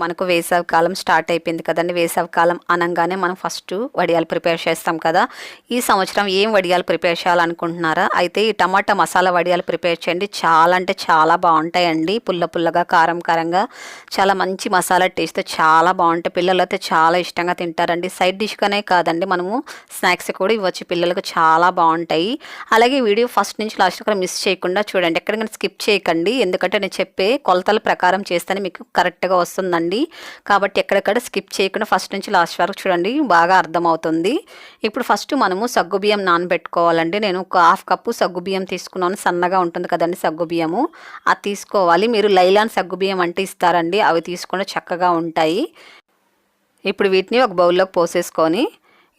మనకు వేసవికాలం స్టార్ట్ అయిపోయింది కదండి. వేసవికాలం అనగానే మనం ఫస్ట్ వడియాలు ప్రిపేర్ చేస్తాం కదా. ఈ సంవత్సరం ఏం వడియాలు ప్రిపేర్ చేయాలనుకుంటున్నారా? అయితే ఈ టమాటా మసాలా వడియాలు ప్రిపేర్ చేయండి. చాలా అంటే చాలా బాగుంటాయండి. పుల్ల పుల్లగా, కారం కారంగా, చాలా మంచి మసాలా టేస్ట్ చాలా బాగుంటాయి. పిల్లలు అయితే చాలా ఇష్టంగా తింటారండి. సైడ్ డిష్గానే కాదండి, మనము స్నాక్స్ కూడా ఇవ్వచ్చు పిల్లలకు, చాలా బాగుంటాయి. అలాగే వీడియో ఫస్ట్ నుంచి లాస్ట్ కూడా మిస్ చేయకుండా చూడండి, ఎక్కడికైనా స్కిప్ చేయకండి. ఎందుకంటే నేను చెప్పే కొలతల ప్రకారం చేస్తేనే మీకు కరెక్ట్గా వస్తుందండి. కాబట్టి ఎక్కడెక్కడ స్కిప్ చేయకుండా ఫస్ట్ నుంచి లాస్ట్ వరకు చూడండి, బాగా అర్థమవుతుంది. ఇప్పుడు ఫస్ట్ మనము సగ్గుబియ్యం నానబెట్టుకోవాలండి. నేను ఒక 1/2 కప్పు సగ్గుబియ్యం తీసుకున్నాను. సన్నగా ఉంటుంది కదండి సగ్గుబియ్యము, అది తీసుకోవాలి. మీరు లైలాన్ సగ్గుబియ్యం అంటే ఇస్తారండి, అవి తీసుకుంటే చక్కగా ఉంటాయి. ఇప్పుడు వీటిని ఒక బౌల్లోకి పోసేసుకొని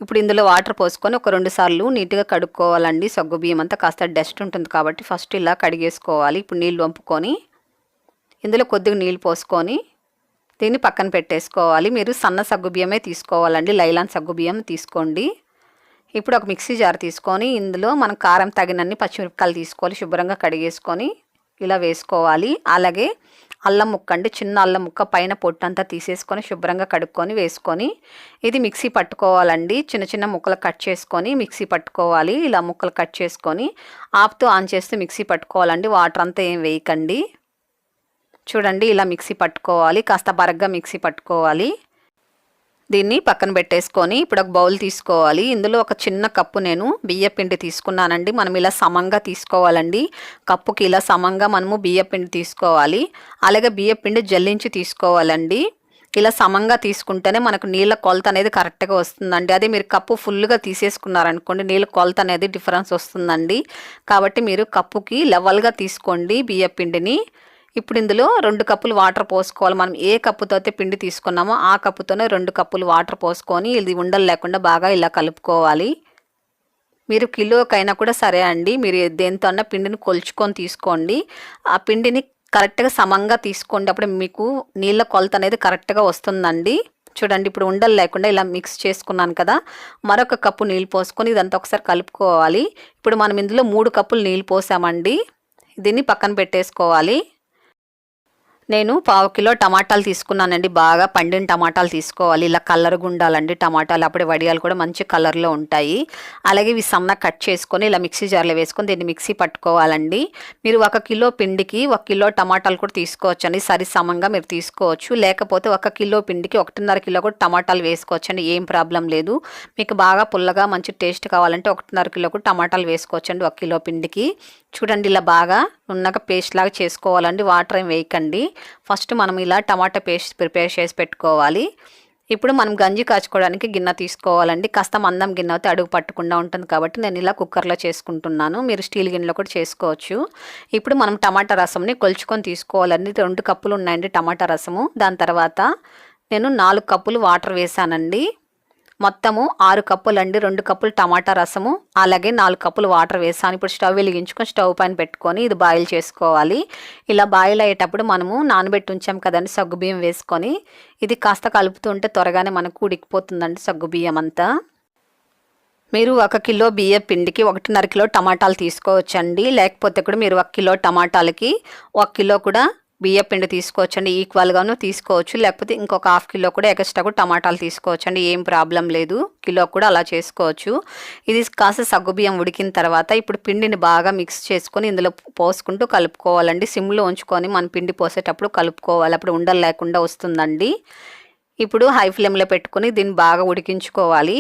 ఇప్పుడు ఇందులో వాటర్ పోసుకొని ఒక 2 సార్లు నీట్గా కడుక్కోవాలండి. సగ్గుబియ్యం అంతా కాస్త డస్ట్ ఉంటుంది కాబట్టి ఫస్ట్ ఇలా కడిగేసుకోవాలి. ఇప్పుడు నీళ్ళు వంపుకొని ఇందులో కొద్దిగా నీళ్ళు పోసుకొని దీన్ని పక్కన పెట్టేసుకోవాలి. మీరు సన్న సగ్గుబియ్యమే తీసుకోవాలండి, లైలాన్ సగ్గుబియ్యం తీసుకోండి. ఇప్పుడు ఒక మిక్సీ జార్ తీసుకొని ఇందులో మనం కారం తగినన్ని పచ్చిమిరపకాయలు తీసుకోవాలి, శుభ్రంగా కడిగేసుకొని ఇలా వేసుకోవాలి. అలాగే అల్లం ముక్క అండి, చిన్న అల్లం ముక్క పైన పొట్టంతా తీసేసుకొని శుభ్రంగా కడుక్కొని వేసుకొని ఇది మిక్సీ పట్టుకోవాలండి. చిన్న చిన్న ముక్కలు కట్ చేసుకొని మిక్సీ పట్టుకోవాలి. ఇలా ముక్కలు కట్ చేసుకొని ఆపుతూ ఆన్ చేస్తూ మిక్సీ పట్టుకోవాలండి. వాటర్ అంతా ఏం వేయకండి. చూడండి ఇలా మిక్సీ పట్టుకోవాలి, కాస్త బరగ్గా మిక్సీ పట్టుకోవాలి. దీన్ని పక్కన పెట్టేసుకొని ఇప్పుడు ఒక బౌల్ తీసుకోవాలి. ఇందులో ఒక చిన్న కప్పు నేను బియ్యపిండి తీసుకున్నానండి. మనం ఇలా సమంగా తీసుకోవాలండి, కప్పుకి ఇలా సమంగా మనము బియ్యపిండి తీసుకోవాలి. అలాగే బియ్యపిండి జల్లించి తీసుకోవాలండి. ఇలా సమంగా తీసుకుంటేనే మనకు నీళ్ళ కొలత అనేది కరెక్ట్గా వస్తుందండి. అదే మీరు కప్పు ఫుల్గా తీసేసుకున్నారనుకోండి, నీళ్ళ కొలత అనేది డిఫరెన్స్ వస్తుందండి. కాబట్టి మీరు కప్పుకి లెవెల్గా తీసుకోండి బియ్యపిండిని. ఇప్పుడు ఇందులో 2 కప్పులు వాటర్ పోసుకోవాలి. మనం ఏ కప్పుతో అయితే పిండి తీసుకున్నామో ఆ కప్పుతోనే 2 కప్పులు వాటర్ పోసుకొని ఇది ఉండలు లేకుండా బాగా ఇలా కలుపుకోవాలి. మీరు కిలోకైనా కూడా సరే అండి, మీరు దేంతో అన్న పిండిని కొలుచుకొని తీసుకోండి. ఆ పిండిని కరెక్ట్గా సమంగా తీసుకోండి, అప్పుడు మీకు నీళ్ళ కొలత అనేది కరెక్ట్గా వస్తుందండి. చూడండి ఇప్పుడు ఉండలు లేకుండా ఇలా మిక్స్ చేసుకున్నాను కదా. మరొక కప్పు నీళ్ళు పోసుకొని ఇదంతా ఒకసారి కలుపుకోవాలి. ఇప్పుడు మనం ఇందులో 3 కప్పులు నీళ్ళు పోసామండి. దీన్ని పక్కన పెట్టేసుకోవాలి. నేను 1/4 కిలో టమాటాలు తీసుకున్నానండి. బాగా పండిన టమాటాలు తీసుకోవాలి, ఇలా కలర్గా ఉండాలండి టమాటాలు, అప్పుడే వడియాలు కూడా మంచి కలర్లో ఉంటాయి. అలాగే ఇవి సన్న కట్ చేసుకొని ఇలా మిక్సీ జార్లో వేసుకొని దీన్ని మిక్సీ పట్టుకోవాలండి. మీరు 1 కిలో పిండికి 1 కిలో టమాటాలు కూడా తీసుకోవచ్చండి, సరి సమంగా మీరు తీసుకోవచ్చు. లేకపోతే 1 కిలో పిండికి 1.5 కిలో కూడా టమాటాలు వేసుకోవచ్చండి, ఏం ప్రాబ్లం లేదు. మీకు బాగా పుల్లగా మంచి టేస్ట్ కావాలంటే 1.5 కిలో కూడా టమాటాలు వేసుకోవచ్చండి 1 కిలో పిండికి. చూడండి ఇలా బాగా నున్నగా పేస్ట్ లాగా చేసుకోవాలండి, వాటర్ ఏం వేయకండి. ఫస్ట్ మనం ఇలా టమాటా పేస్ట్ ప్రిపేర్ చేసి పెట్టుకోవాలి. ఇప్పుడు మనం గంజి కాచుకోవడానికి గిన్నె తీసుకోవాలండి. కాస్త మందం గిన్నె అయితే అడుగు పట్టకుండా ఉంటుంది కాబట్టి నేను ఇలా కుక్కర్లో చేసుకుంటున్నాను, మీరు స్టీల్ గిన్నెలో కూడా చేసుకోవచ్చు. ఇప్పుడు మనం టమాటా రసంని కొలుచుకొని తీసుకోవాలండి. 2 కప్పులు ఉన్నాయండి టమాటా రసము. దాని తర్వాత నేను 4 కప్పులు వాటర్ వేసానండి. మొత్తము 6 కప్పులు అండి. 2 కప్పులు టమాటా రసము అలాగే 4 కప్పులు వాటర్ వేసాను. ఇప్పుడు స్టవ్ వెలిగించుకొని స్టవ్ పైన పెట్టుకొని ఇది బాయిల్ చేసుకోవాలి. ఇలా బాయిల్ అయ్యేటప్పుడు మనము నానబెట్టి ఉంచాం కదండి సగ్గుబియ్యం వేసుకొని ఇది కాస్త కలుపుతుంటే త్వరగానే మనకు ఉడికిపోతుందండి సగ్గుబియ్యం అంతా. మీరు 1 కిలో బియ్య పిండికి 1.5 కిలో టమాటాలు తీసుకోవచ్చండి. లేకపోతే కూడా మీరు 1 కిలో టమాటాలకి 1 కిలో కూడా బియ్య పిండి తీసుకోవచ్చండి, ఈక్వల్గాను తీసుకోవచ్చు. లేకపోతే ఇంకొక 1/2 కిలో కూడా ఎక్స్ట్రా కూడా టమాటాలు తీసుకోవచ్చండి, ఏం ప్రాబ్లం లేదు. కిలో కూడా అలా చేసుకోవచ్చు. ఇది కాస్త సగ్గుబియ్యం ఉడికిన తర్వాత ఇప్పుడు పిండిని బాగా మిక్స్ చేసుకొని ఇందులో పోసుకుంటూ కలుపుకోవాలండి. సిమ్లో ఉంచుకొని మన పిండి పోసేటప్పుడు కలుపుకోవాలి, అప్పుడు ఉండలు లేకుండా వస్తుందండి. ఇప్పుడు హై ఫ్లేమ్లో పెట్టుకొని దీన్ని బాగా ఉడికించుకోవాలి.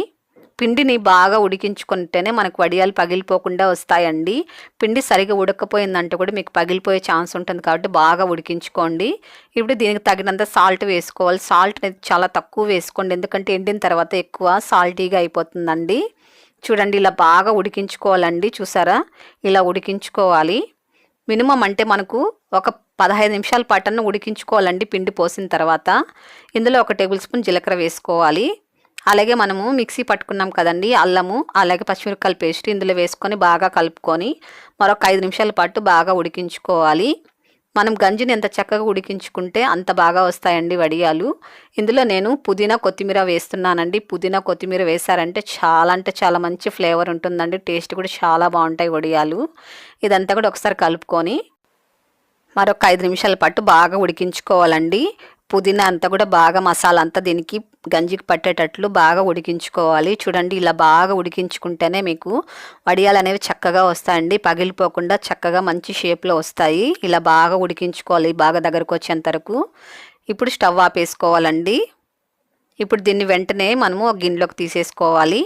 పిండిని బాగా ఉడికించుకుంటేనే మనకు వడియాలు పగిలిపోకుండా వస్తాయండి. పిండి సరిగా ఉడకపోయిందంటే కూడా మీకు పగిలిపోయే ఛాన్స్ ఉంటుంది కాబట్టి బాగా ఉడికించుకోండి. ఇప్పుడు దీనికి తగినంత సాల్ట్ వేసుకోవాలి. సాల్ట్ అనేది చాలా తక్కువ వేసుకోండి, ఎందుకంటే ఎండిన తర్వాత ఎక్కువ సాల్టీగా అయిపోతుందండి. చూడండి ఇలా బాగా ఉడికించుకోవాలండి. చూసారా ఇలా ఉడికించుకోవాలి. మినిమం అంటే మనకు ఒక 15 నిమిషాల పాటను ఉడికించుకోవాలండి పిండి పోసిన తర్వాత. ఇందులో 1 టేబుల్ స్పూన్ జీలకర్ర వేసుకోవాలి. అలాగే మనము మిక్సీ పట్టుకున్నాం కదండి అల్లము అలాగే పచ్చిమిరపకాయల పేస్ట్ ఇందులో వేసుకొని బాగా కలుపుకొని మరొక 5 నిమిషాల పాటు బాగా ఉడికించుకోవాలి. మనం గంజిని ఎంత చక్కగా ఉడికించుకుంటే అంత బాగా వస్తాయండి వడియాలు. ఇందులో నేను పుదీనా కొత్తిమీర వేస్తున్నానండి. పుదీనా కొత్తిమీర వేసారంటే చాలా మంచి ఫ్లేవర్ ఉంటుందండి, టేస్ట్ కూడా చాలా బాగుంటాయి వడియాలు. ఇదంతా కూడా ఒకసారి కలుపుకొని మరొక 5 నిమిషాల పాటు బాగా ఉడికించుకోవాలండి. పుదీనా అంతా కూడా బాగా మసాలా అంతా దీనికి గంజికి పట్టేటట్లు బాగా ఉడికించుకోవాలి. చూడండి ఇలా బాగా ఉడికించుకుంటేనే మీకు వడియాలు అనేవి చక్కగా వస్తాయండి, పగిలిపోకుండా చక్కగా మంచి షేప్లో వస్తాయి. ఇలా బాగా ఉడికించుకోవాలి బాగా దగ్గరకు వచ్చేంత వరకు. ఇప్పుడు స్టవ్ ఆపేసుకోవాలండి. ఇప్పుడు దీన్ని వెంటనే మనము ఒక గిన్నెలోకి తీసేసుకోవాలి.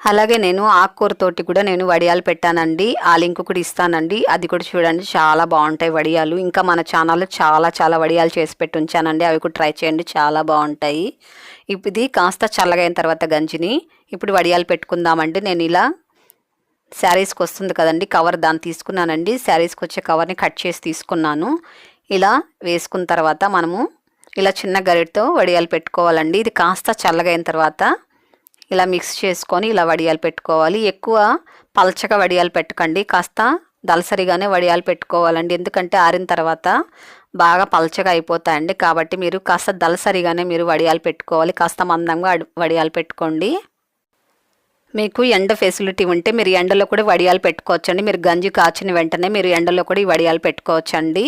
అలాగే నేను ఆకుకూరతోటి కూడా నేను వడియాలు పెట్టానండి, ఆ లింక్ కూడా ఇస్తానండి, అది కూడా చూడండి చాలా బాగుంటాయి వడియాలు. ఇంకా మన ఛానల్లో చాలా వడియాలు చేసి పెట్టి ఉంచానండి, అవి కూడా ట్రై చేయండి, చాలా బాగుంటాయి. ఇప్పుడు ఇది కాస్త చల్లగైన తర్వాత గంజిని ఇప్పుడు వడియాలు పెట్టుకుందామండి. నేను ఇలా శారీస్కి వస్తుంది కదండి కవర్, దాన్ని తీసుకున్నానండి. శారీస్కి వచ్చే కవర్ని కట్ చేసి తీసుకున్నాను. ఇలా వేసుకున్న తర్వాత మనము ఇలా చిన్న గరిటతో వడియాలు పెట్టుకోవాలండి. ఇది కాస్త చల్లగైన తర్వాత ఇలా మిక్స్ చేసుకొని ఇలా వడియాలు పెట్టుకోవాలి. ఎక్కువ పలచగా వడియాలు పెట్టకండి, కాస్త దలసరిగానే వడియాలు పెట్టుకోవాలండి. ఎందుకంటే ఆరిన తర్వాత బాగా పలచగా అయిపోతాయండి, కాబట్టి మీరు కాస్త దలసరిగానే మీరు వడియాలు పెట్టుకోవాలి. కాస్త మందంగా వడియాలు పెట్టుకోండి. మీకు ఎండ ఫెసిలిటీ ఉంటే మీరు ఎండలో కూడా వడియాలు పెట్టుకోవచ్చండి. మీరు గంజి కాచిన వెంటనే మీరు ఎండలో కూడా ఈ వడియాలు పెట్టుకోవచ్చండి.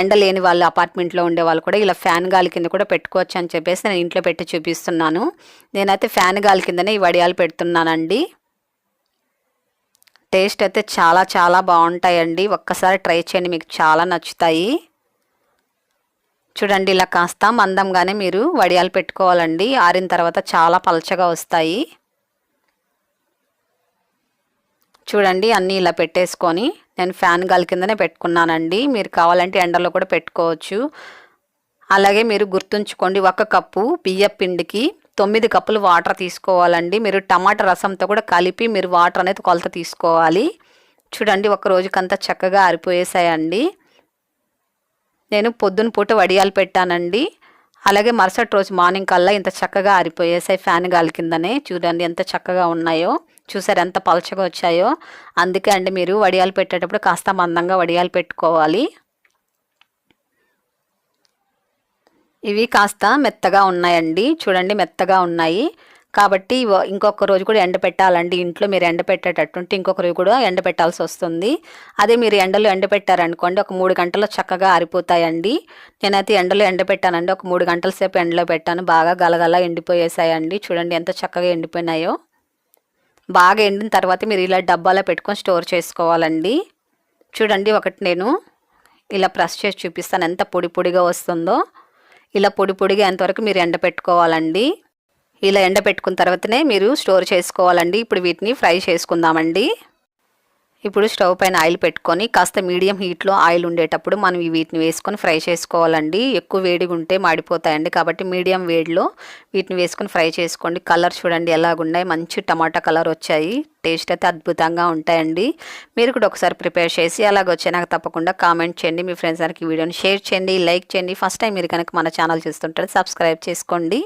ఎండ లేని వాళ్ళు అపార్ట్మెంట్లో ఉండే వాళ్ళు కూడా ఇలా ఫ్యాన్ గాలి కింద కూడా పెట్టుకోవచ్చు అని చెప్పేసి నేను ఇంట్లో పెట్టి చూపిస్తున్నాను. నేనైతే ఫ్యాన్ గాలి కిందనే ఈ వడియాలు పెడుతున్నానండి. టేస్ట్ అయితే చాలా బాగుంటాయండి, ఒక్కసారి ట్రై చేయండి, మీకు చాలా నచ్చుతాయి. చూడండి ఇలా కాస్త మందంగానే మీరు వడియాలు పెట్టుకోవాలండి, ఆరిన తర్వాత చాలా పలచగా వస్తాయి. చూడండి అన్నీ ఇలా పెట్టేసుకొని నేను ఫ్యాన్ గాలి కిందనే పెట్టుకున్నానండి. మీరు కావాలంటే ఎండలో కూడా పెట్టుకోవచ్చు. అలాగే మీరు గుర్తుంచుకోండి, 1 కప్పు బియ్యం పిండికి 9 కప్పులు వాటర్ తీసుకోవాలండి. మీరు టమాటా రసంతో కూడా కలిపి మీరు వాటర్ అనేది కొలత తీసుకోవాలి. చూడండి ఒక రోజుకంతా చక్కగా ఆరిపోయేసాయండి. నేను పొద్దున పూట వడియాలు పెట్టానండి, అలాగే మరుసటి రోజు మార్నింగ్ కల్లా ఇంత చక్కగా ఆరిపోయేసాయి ఫ్యాన్ గాలి కిందనే. చూడండి ఎంత చక్కగా ఉన్నాయో, చూసారు ఎంత పలచగా వచ్చాయో. అందుకే అండి మీరు వడియాలు పెట్టేటప్పుడు కాస్త మందంగా వడియాలు పెట్టుకోవాలి. ఇవి కాస్త మెత్తగా ఉన్నాయండి, చూడండి మెత్తగా ఉన్నాయి. కాబట్టి ఇంకొక రోజు కూడా ఎండ పెట్టాలండి. ఇంట్లో మీరు ఎండ పెట్టేటట్టుంటే ఇంకొక రోజు కూడా ఎండ పెట్టాల్సి వస్తుంది. అదే మీరు ఎండలో ఎండ పెట్టారనుకోండి ఒక 3 గంటల్లో చక్కగా ఆరిపోతాయండి. నేనైతే ఎండలో ఎండ పెట్టానండి, ఒక 3 గంటల సేపు ఎండలో పెట్టాను, బాగా గలగల ఎండిపోయేసాయండి. చూడండి ఎంత చక్కగా ఎండిపోయినాయో. బాగా ఎండిన తర్వాత మీరు ఇలా డబ్బాలో పెట్టుకొని స్టోర్ చేసుకోవాలండి. చూడండి ఒకటి నేను ఇలా ప్రెస్ చేసి చూపిస్తాను ఎంత పొడిగా వస్తుందో. ఇలా పొడిగా ఎంతవరకు మీరు ఎండ పెట్టుకోవాలండి. ఇలా ఎండ పెట్టుకున్న తర్వాతనే మీరు స్టోర్ చేసుకోవాలండి. ఇప్పుడు వీటిని ఫ్రై చేసుకుందామండి. ఇప్పుడు స్టవ్ పైన ఆయిల్ పెట్టుకొని కాస్త మీడియం హీట్లో ఆయిల్ ఉండేటప్పుడు మనం వీటిని వేసుకొని ఫ్రై చేసుకోవాలండి. ఎక్కువ వేడిగా ఉంటే మాడిపోతాయండి, కాబట్టి మీడియం వేడిలో వీటిని వేసుకొని ఫ్రై చేసుకోండి. కలర్ చూడండి ఎలాగున్నాయి, మంచి టమాటా కలర్ వచ్చాయి. టేస్ట్ అయితే అద్భుతంగా ఉంటాయండి. మీరు కూడా ఒకసారి ప్రిపేర్ చేసి అలాగొచ్చే నాకు తప్పకుండా కామెంట్ చేయండి. మీ ఫ్రెండ్స్ అందరికి వీడియోని షేర్ చేయండి, లైక్ చేయండి. ఫస్ట్ టైం మీరు కనుక మన ఛానల్ చూస్తుంటే సబ్స్క్రైబ్ చేసుకోండి.